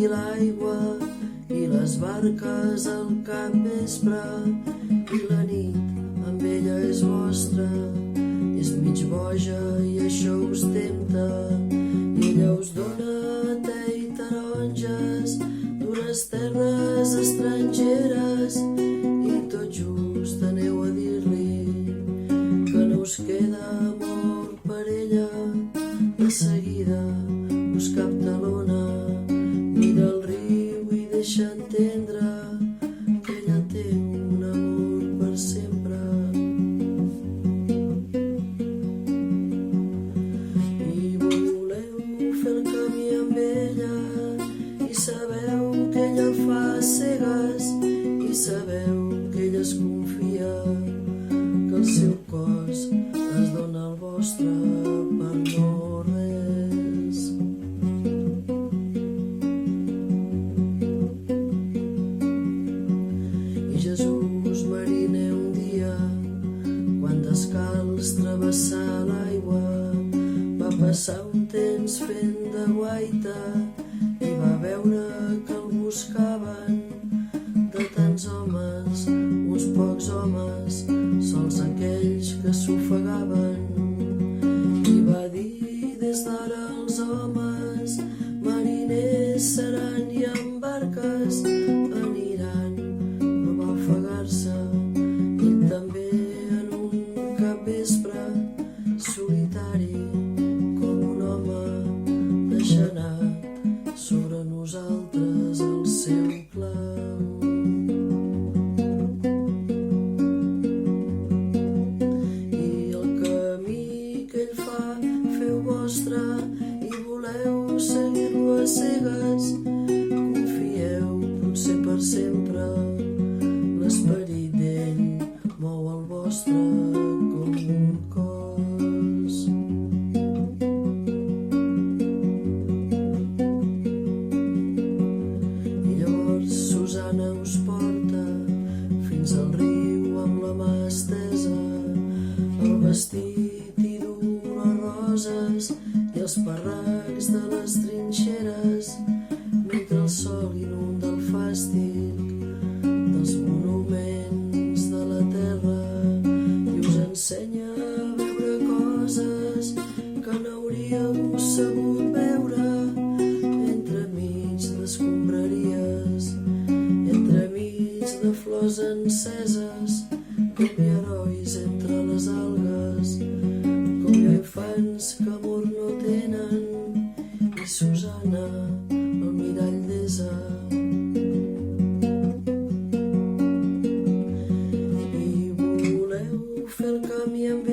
i l'aigua i les barques al capvespre, i la nit amb ella és vostra, és mig boja i això us tempta, i ella us dona te i taronges d'unes terres estrangeres, i tot just aneu a dir-li que no us queda amor per ella. De seguida us capta l'ona, mira el riu i deixa entendre que ella té un amor per sempre. I voleu fer el camí amb ella, i sabeu que ella el fa cegues, i sabeu que ella es confia, que el seu cos es dona al vostre per no res. I Jesús mariner un dia, quan descalç travessar l'aigua, va passar un temps fent de guaita i va veure que el buscaven de tants homes, uns pocs homes, sols aquells que s'ofegaven. I va dir: des d'ara els homes mariners seran i amb barques aniran, no va ofegar-se ell també en un capvespre solitari com un home, deixa anar sobre nosaltres el seu clam. I el camí que ell fa feu vostre i voleu seguir-lo a cegues, confieu, potser per sempre, l'esperit d'ell mou el vostre com un cos. I llavors Susana us porta fins al riu amb la mà estesa, el vestit i dur les roses i els parracs de les trinxeres, mentre el sol inunda el fàstic dels monuments de la terra i us ensenya a veure coses que no hauríeu sabut veure entremig d'escombraries, entremig de flors enceses, com hi herois entre les algues, com hi ha infants que amor no tenen, i Susana el mirall desa. I voleu fer el camí amb